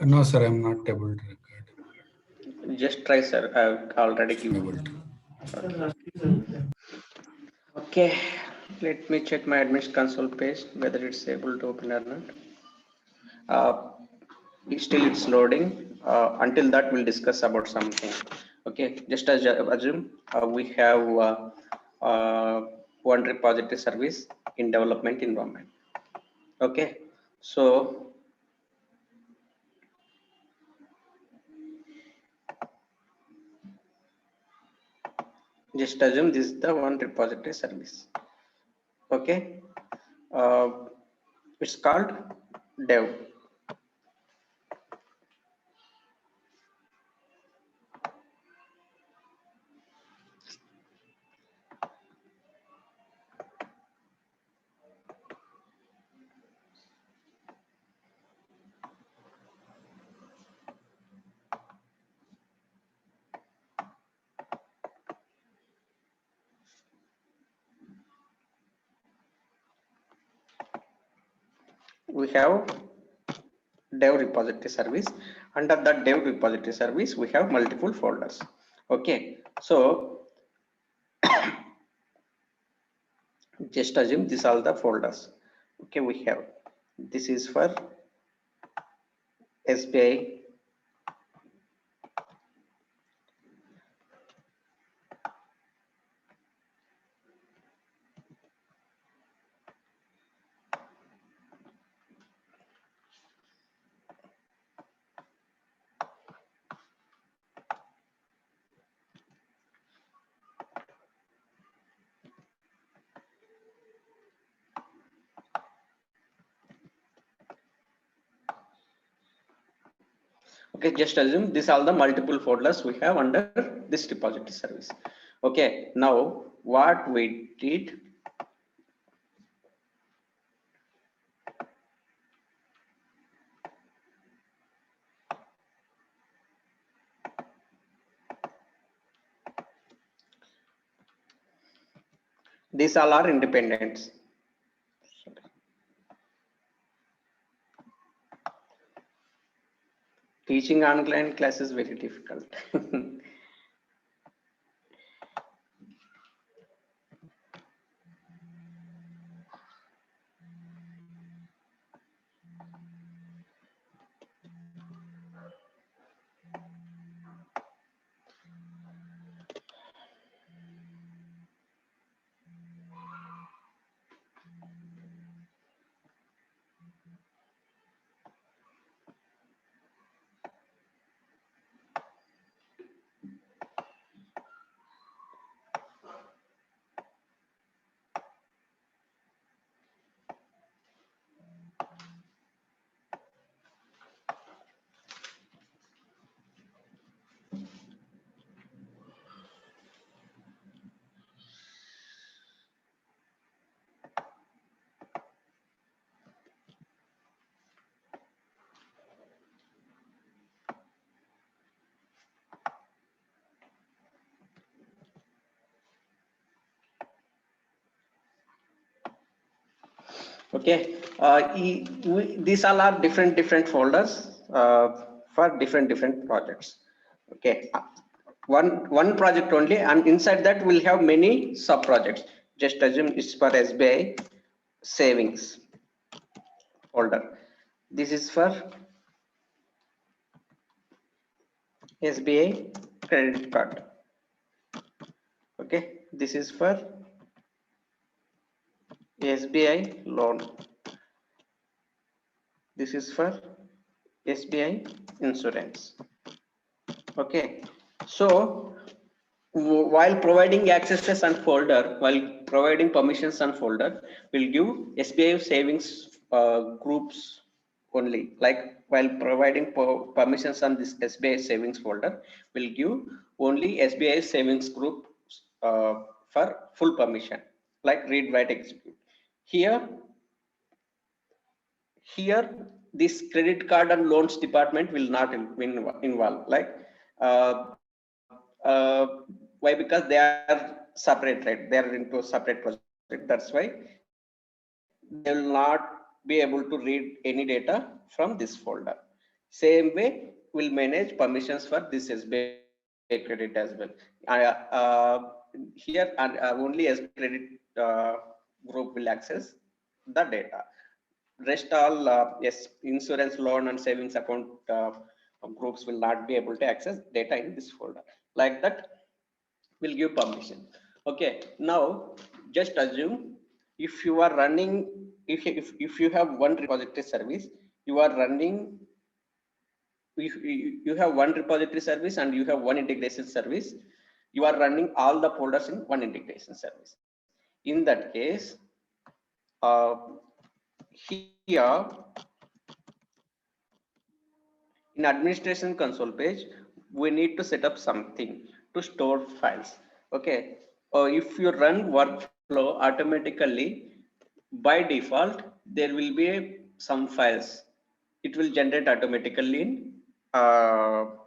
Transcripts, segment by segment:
No, sir, I'm not able to record. Just try, sir. I've already given. Okay, let me check my admin console page whether it's able to open or not. Still it's loading. Until that, we'll discuss about something. Okay, just as assume we have one repository service in development environment. Okay, so just assume this is the one repository service. Okay, uh, it's called dev. We have dev repository service. Under that dev repository service, we have multiple folders. Okay, so just assume these are the folders. Okay, we have this is for SBI, okay, just assume these are the multiple folders we have under this repository service. Okay, now what we did, these all are independents. Teaching online class is very difficult. Okay, these all are different folders for different projects. Okay, one project only, and inside that we'll have many sub projects. Just assume it's for SBI savings folder. This is for SBI credit card. Okay, this is for SBI loan. This is for SBI insurance. Okay, so while providing accesses and folder, while providing permissions and folder, we'll give SBI savings groups only. Like while providing permissions on this SBI savings folder, we'll give only SBI savings group for full permission, like read, write, execute. Here this credit card and loans department will not involve, like why? Because they are separate, right? They are into a separate project. That's why they will not be able to read any data from this folder. Same way we'll manage permissions for this SBI credit as well. Here only SBI credit group will access the data. Rest all yes, insurance, loan and savings account groups will not be able to access data in this folder. Like that will give permission. Okay, now just assume if you are running, if you have one repository service, you are running, you have one repository service and you have one integration service, you are running all the folders in one integration service. In that case, here in administration console page, we need to set up something to store files. Okay, if you run workflow automatically, by default there will be some files. It will generate automatically in our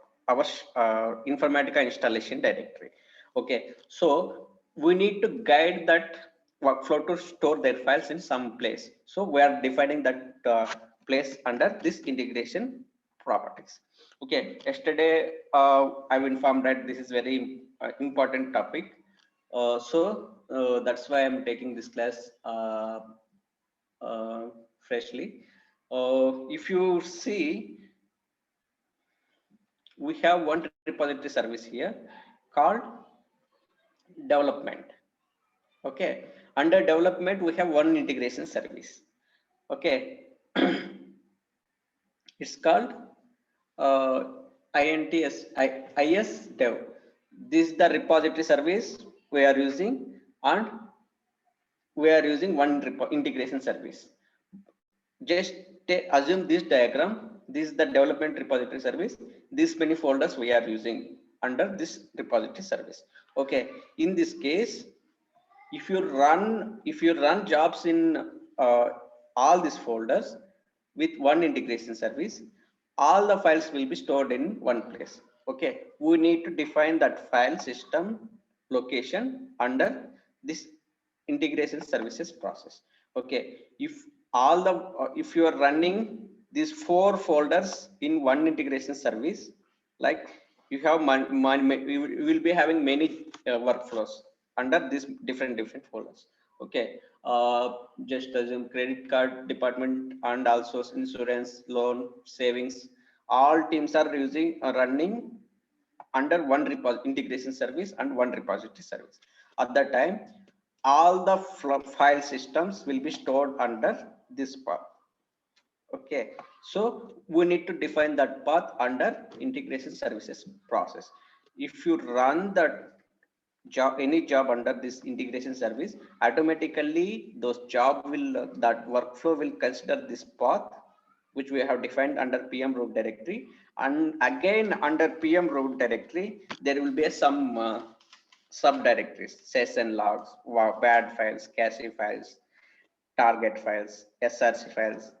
Informatica installation directory. Okay, so we need to guide that workflow to store their files in some place. So we are defining that place under this integration properties. Okay, yesterday I've informed that this is very important topic. That's why I'm taking this class freshly. If you see, we have one repository service here called development. Okay, under development we have one integration service. Okay, it's called IS dev. This is the repository service we are using, and we are using one integration service. Just assume this diagram. This is the development repository service. These many folders we are using under this repository service. Okay, in this case, if you run jobs in all these folders with one integration service, all the files will be stored in one place. Okay, we need to define that file system location under this integration services process. Okay, if all the if you are running these 4 folders in one integration service, like you have you will be having many workflows under these different folders. Okay, just assume credit card department and also insurance, loan, savings, all teams are using running under one integration service and one repository service. At that time, all the file systems will be stored under this path. Okay, so we need to define that path under integration services process. If you run that job, any job under this integration service, automatically those job will that workflow will consider this path which we have defined under PM root directory, and again under PM root directory there will be some subdirectories: session logs, bad files, cache files, target files, src files,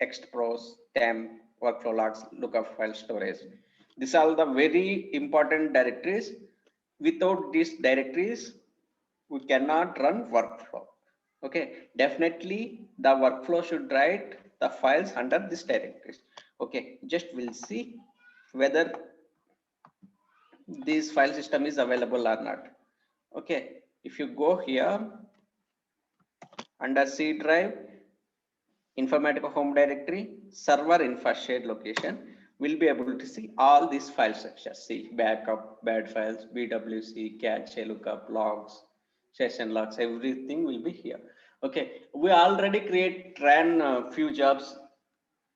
expros, temp, workflow logs, lookup file storage. These are the very important directories. Without these directories, we cannot run workflow. Okay, definitely the workflow should write the files under this directories. Okay, just we'll see whether this file system is available or not. Okay, if you go here under C drive, Informatica home directory, server infra shared location, will be able to see all these file structures. See backup, bad files, BWC, cache, lookup, logs, session logs, everything will be here. Okay, we already ran a few jobs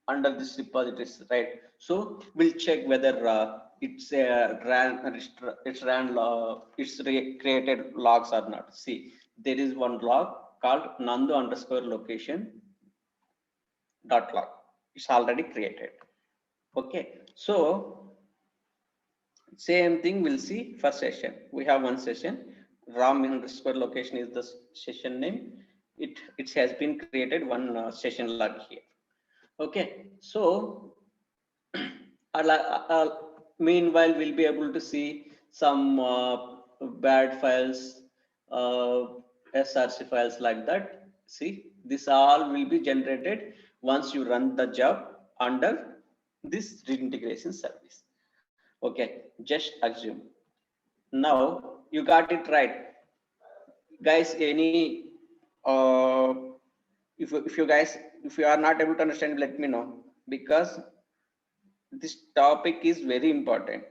under this repositories, right? So we'll check whether it's created logs or not. See, there is one log called Nandu underscore location dot log. It's already created. Okay, so same thing we'll see for session. We have one session. Ram underscore location is the session name. It has been created one session log here. Okay, so meanwhile we'll be able to see some bad files, src files like that. See, this all will be generated once you run the job under this integration service. Okay, just assume. Now you got it right, guys. Any if you are not able to understand, let me know, because this topic is very important.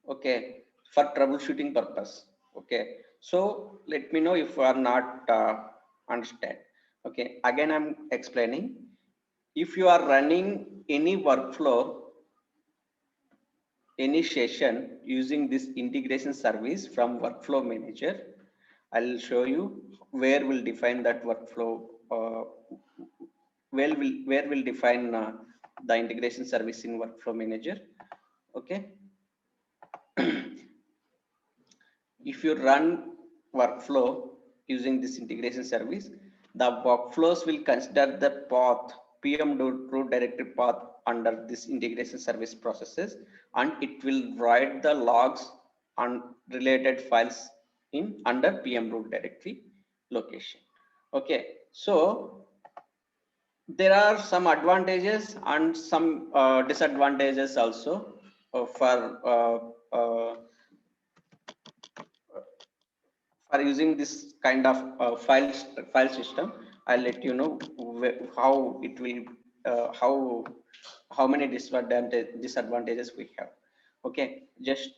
Okay, for troubleshooting purpose. Okay, so let me know if you are not understand. Okay, again I'm explaining. If you are running any workflow, any session using this integration service from workflow manager, I'll show you where we'll define that workflow. Where we'll define the integration service in workflow manager. Okay. If you run workflow using this integration service, the workflows will consider the path, PM root directory path under this integration service processes, and it will write the logs and related files in under PM root directory location. Okay, so there are some advantages and some disadvantages also for using this kind of file system. I'll let you know how it will how many disadvantages we have. Okay, just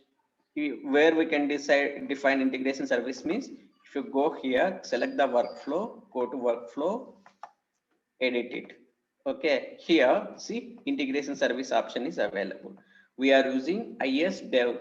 where we can define integration service means, if you go here, select the workflow, go to workflow, edit it. Okay, here see integration service option is available. We are using ISDev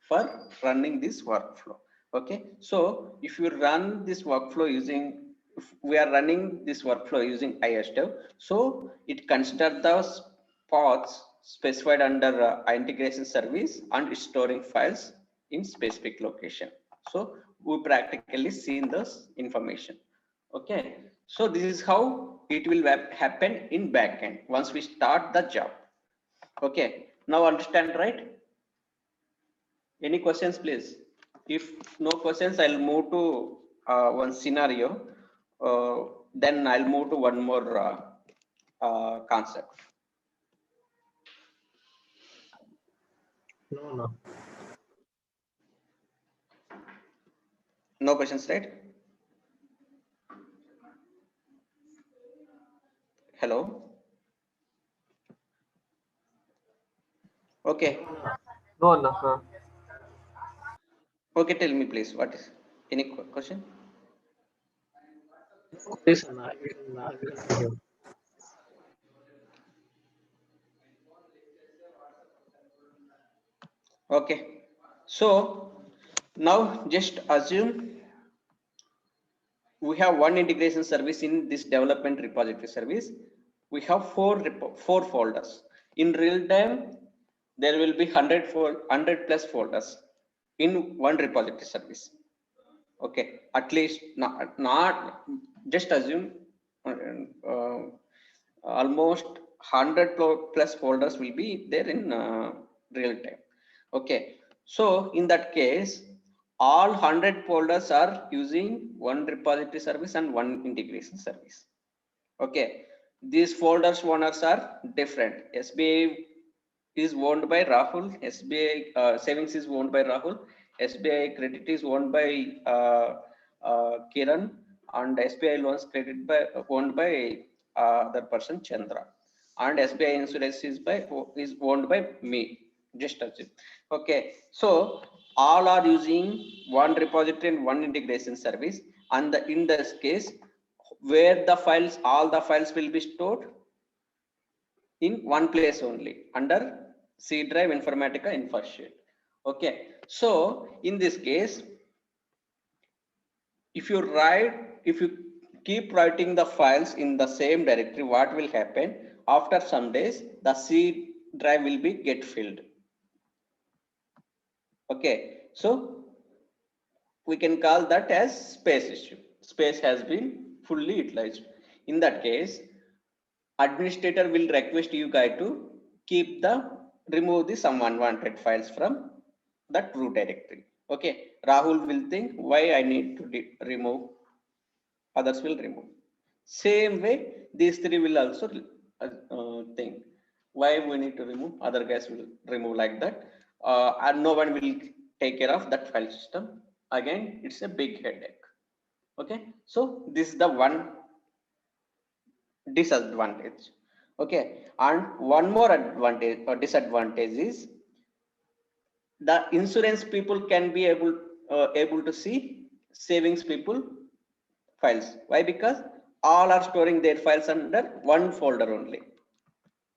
for running this workflow. Okay, so if you run this workflow using, if we are running this workflow using ISDev, so it considers those paths specified under integration service and storing files in specific location. So we practically seen this information. Okay, so this is how it will happen in backend once we start the job. Okay, now understand, right? Any questions, please? If no questions, I'll move to one scenario. Then I'll move to one more concept. No. No questions, right? Hello. Okay. No. Okay, tell me please. What is any question? Yes, I will see you. Okay, so now just assume we have one integration service in this development repository service. We have four folders. In real time, there will be 100 plus folders in one repository service. Okay, at least not just assume almost 100 plus folders will be there in real time. Okay, so in that case, all 100 folders are using one repository service and one integration service. Okay, these folders owners are different. SBI is owned by Rahul, SBI savings is owned by Rahul, SBI credit is owned by Kiran, and SBI loans credit by owned by other person Chandra, and SBI insurance is owned by me. Just as it. Okay, so all are using one repository and one integration service, and in this case, where the files, all the files will be stored in one place only under C drive Informatica InfoSheet. Okay, so in this case, if you keep writing the files in the same directory, what will happen? After some days, the C drive will be get filled. Okay, so we can call that as space issue. Space has been fully utilized. In that case, administrator will request you guys to remove the some unwanted files from that root directory. Okay, Rahul will think why I need to remove, others will remove. Same way, these three will also think Why we need to remove? Other guys will remove like that, and no one will take care of that file system. Again, it's a big headache. Okay, so this is the one disadvantage. Okay, and one more advantage or disadvantage is the insurance people can be able to see savings people files. Why? Because all are storing their files under one folder only.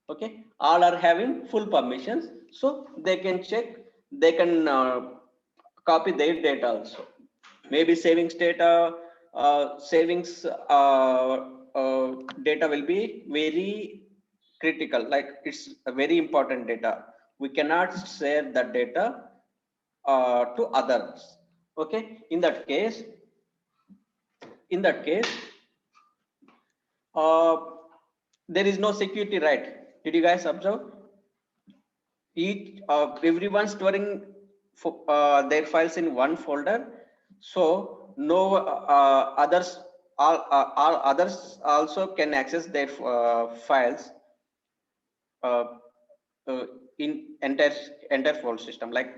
Okay, all are having full permissions, so they can check, they can copy their data also. Maybe savings data, savings data will be very critical, like it's a very important data. We cannot share that data to others. Okay, in that case uh, there is no security, right? Did you guys observe? Each everyone storing their files in one folder, so no all others also can access their files uh, in entire folder system, like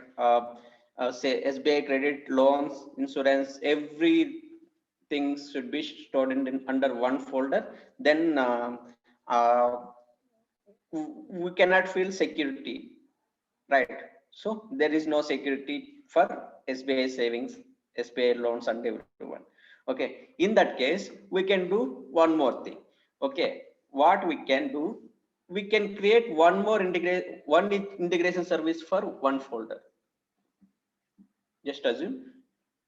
say SBI credit, loans, insurance, everything should be stored in under one folder. Then uh, we cannot feel security, right? So there is no security for SBI savings, SBI loans, and everyone. Okay, in that case we can do one more thing. Okay, what we can do, we can create one integration service for one folder. Just assume,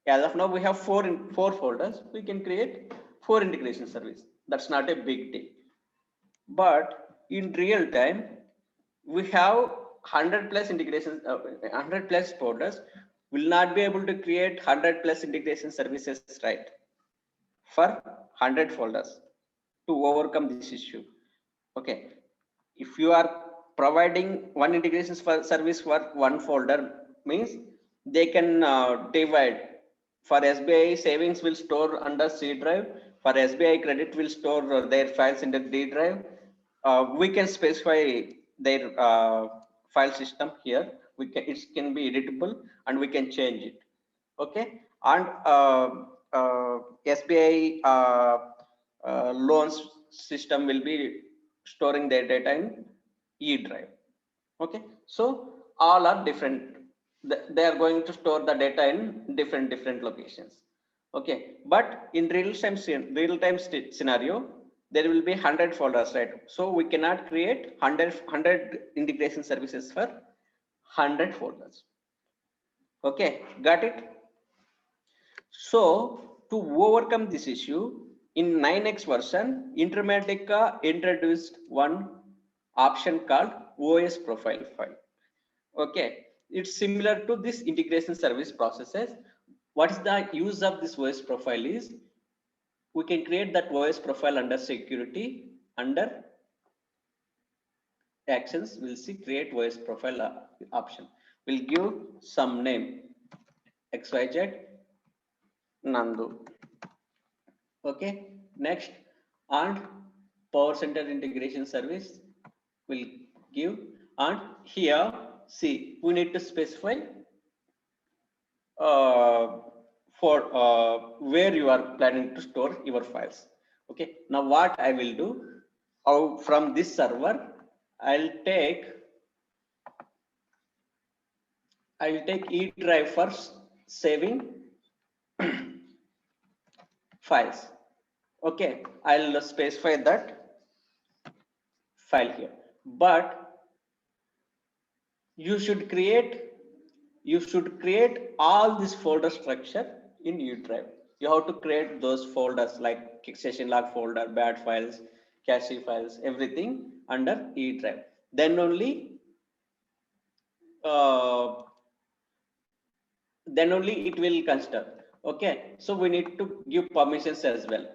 as of now we have four folders, we can create 4 integration service. That's not a big deal. But in real time we have 100 plus integrations, 100 plus folders. Will not be able to create 100 plus integration services, right, for 100 folders to overcome this issue. Okay, if you are providing one integration service for one folder, means they can divide. For SBI savings will store under C drive, for SBI credit will store their files in the D drive. We can specify their file system here. It can be editable and we can change it. Okay, and SBI loans system will be storing their data in E drive. Okay, so all are different. They are going to store the data in different locations. Okay, but in real time scenario, there will be 100 folders, right? So we cannot create 100 integration services for 100 folders. Okay, got it? So to overcome this issue, in 9x version, Informatica introduced one option called OS profile file. Okay, it's similar to this integration service processes. What is the use of this OS profile is, we can create that OS profile under security, under actions we'll see create OS profile option. We'll give some name, XYZ Nandu. Okay, next, and Power Center integration service will give, and here see we need to specify for where you are planning to store your files. Okay, now what I will do, from this server I'll take E drive for saving files. Okay, I'll specify that file here, but you should create all this folder structure in U drive. You have to create those folders like session log folder, bad files, cache files, everything under E drive. Then only it will consider. Okay, so we need to give permissions as well.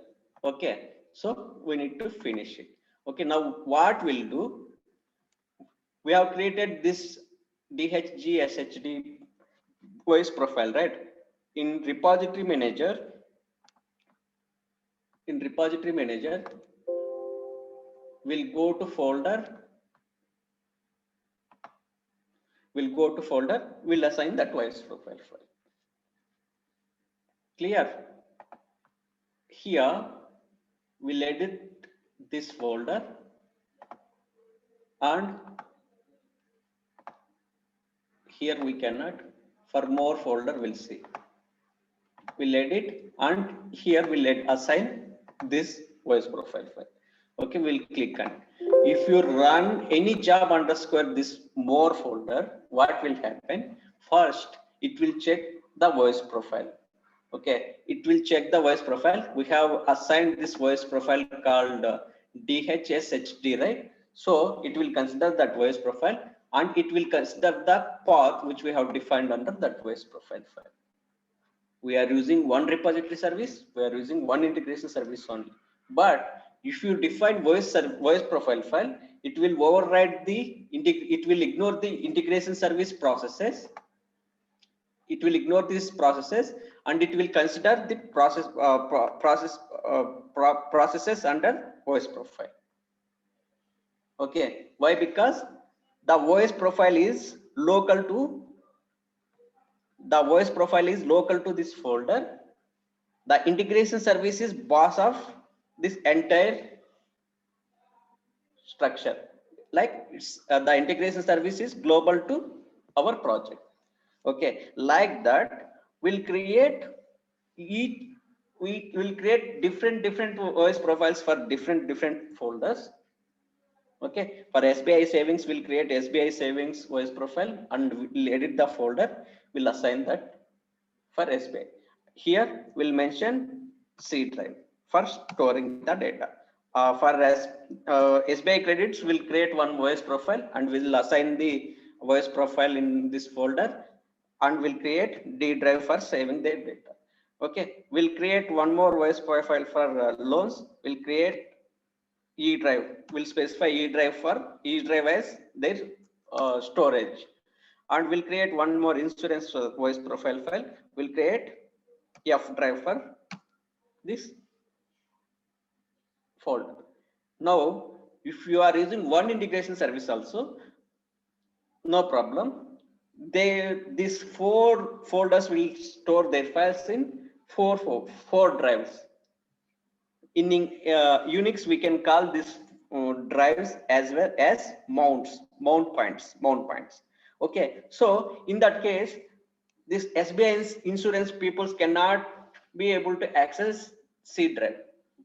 Okay, so we need to finish it. Okay, now what we'll do, we have created this DHGSHD OS profile, right? In repository manager, we'll go to folder We'll go to folder, we'll assign that voice profile file. Clear? Here we'll edit this folder and here we cannot. For more folder we'll see. We'll edit and here we'll assign this voice profile file. Okay, we'll click on. If you run any job underscore this more folder, what will happen? First, it will check the voice profile. Okay, it will check the voice profile. We have assigned this voice profile called DHSHD, right? So it will consider that voice profile and it will consider the path which we have defined under that voice profile file. We are using one repository service, we are using one integration service only. But if you define voice profile file, it will override it will ignore the integration service processes. It will ignore these processes and it will consider the processes under voice profile. Okay, why? Because the voice profile is local to this folder. The integration service is boss of this entire structure. Like it's the integration service is global to our project. Okay, like that we'll create we will create different voice profiles for different folders. Okay, for SBI savings we'll create SBI savings voice profile and we'll edit the folder. We'll assign that for SBI. Here we'll mention C drive for storing the data. For SBI credits, we'll create one voice profile and we'll assign the voice profile in this folder and we'll create D drive for saving their data. Okay, we'll create one more voice profile for loans. We'll create E drive. We'll specify E drive as their storage. And we'll create one more insurance voice profile file. We'll create F drive for this folder. Now, if you are using one integration service also, no problem. These 4 folders will store their files in four drives. In Unix, we can call these drives as well as mount points. Okay, so in that case, this SBI insurance peoples cannot be able to access C drive.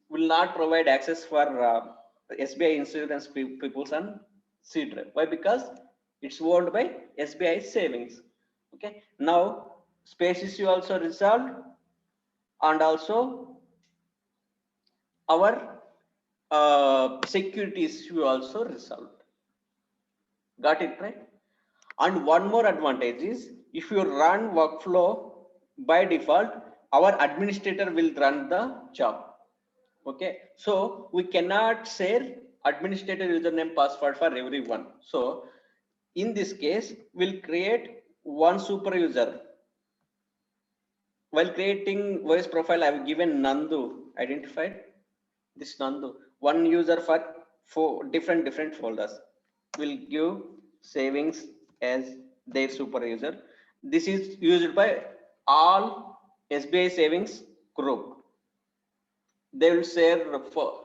Will not provide access for SBI insurance peoples on C drive. Why? Because it's owned by SBI savings. Okay, now space issue also resolved, and also our security issue also resolved. Got it, right? And one more advantage is if you run workflow by default, our administrator will run the job. Okay, so we cannot share administrator username password for everyone. So in this case, we'll create one super user. While creating voice profile, I've given Nandu identified. This Nandu, one user for 4 different folders. Will give savings as their super user. This is used by all SBI savings group. They will share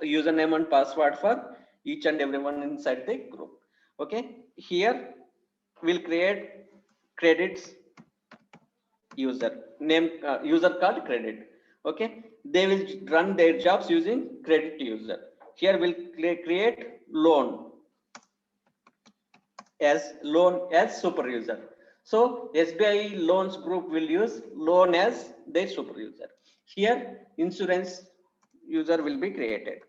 username and password for each and everyone inside the group. Okay, here we'll create credits user name, user called credit. Okay, they will run their jobs using credit user. Here we'll create loan as super user. So SBI loans group will use loan as their super user. Here insurance user will be created.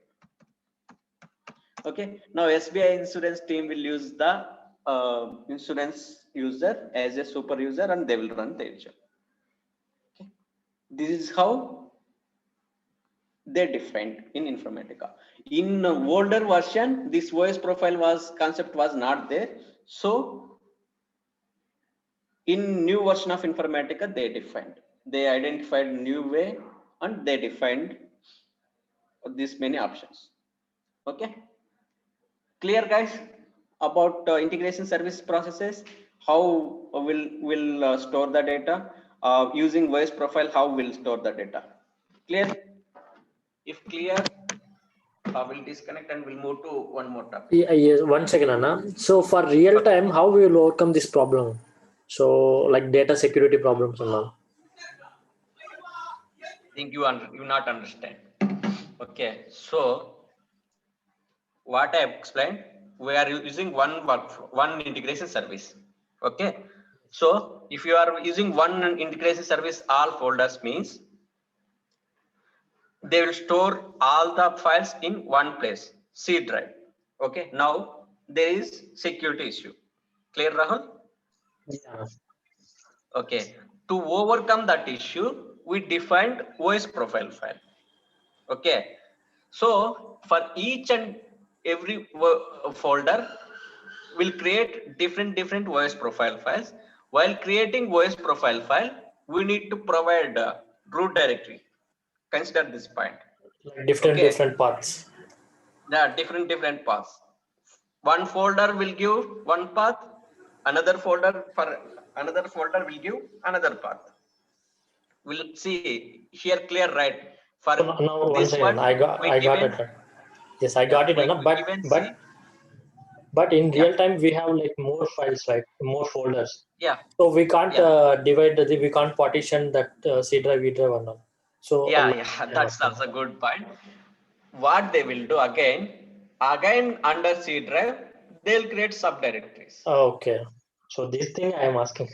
Okay, now SBI insurance team will use the insurance user as a super user and they will run their job. Okay, this is how they defined in Informatica. In older version, this voice profile concept was not there. So in new version of Informatica, they identified new way and they defined these many options. Okay, clear guys about integration service processes. how will store the data. Using voice profile, how will store the data. Clear? If clear, we'll disconnect and we'll move to one more topic. Yeah, yes, 1 second, Anna. So for real time, how we will overcome this problem? So like data security problems and all. I think you not understand. Okay, so what I have explained, we are using one workflow, one integration service. Okay, so if you are using one integration service, all folders means they will store all the files in one place, C drive. Okay, now there is security issue. Clear, Rahul? Yeah. Okay, to overcome that issue, we defined OS profile file. Okay, so for each and every folder, we'll create different OS profile files. While creating OS profile file, we need to provide root directory. Consider this point. Like different parts. There are different paths. One folder will give one path, another folder will give another path. We'll see here clear, right? For So now this 1 second, one, I got it. Yes, I got it, we Anna. given C. But in Yeah, real time we have like more files, right? More folders. yeah, So we can't yeah. we can't partition that C drive, V drive, or not. So Yeah, that's a good point. What they will do again under C drive, they'll create subdirectories. okay. So this thing I am asking.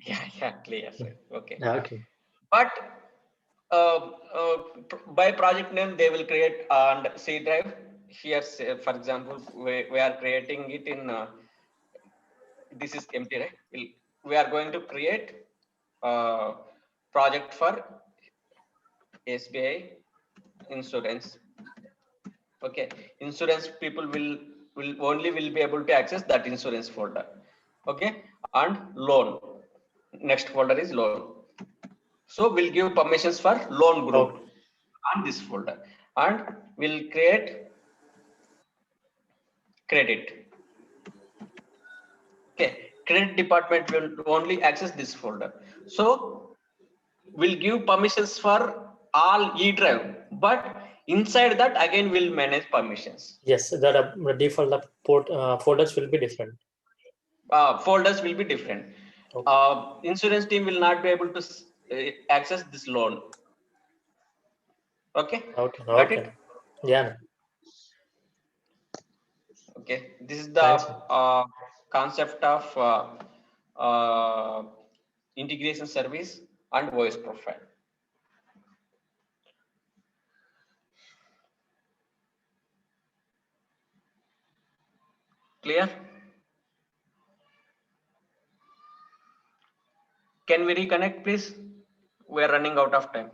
Yeah, clear. Okay. Okay. But by project name, they will create and C drive. Here, say, for example, we are creating it in, this is empty, right? We are going to create project for SBI insurance. Okay, insurance people will be able to access that insurance folder. Okay, and loan. Next folder is loan. So we'll give permissions for loan group on this folder, and we'll create credit. Okay, credit department will only access this folder. So we'll give permissions for all E drive, but inside that again we'll manage permissions. Yes, the default folders will be different. Folders will be different. Insurance team will not be able to access this loan. Okay. Got it? Yeah. Okay, this is Thanks. the concept of integration service and voice profile. Clear? Can we reconnect, please? We are running out of time.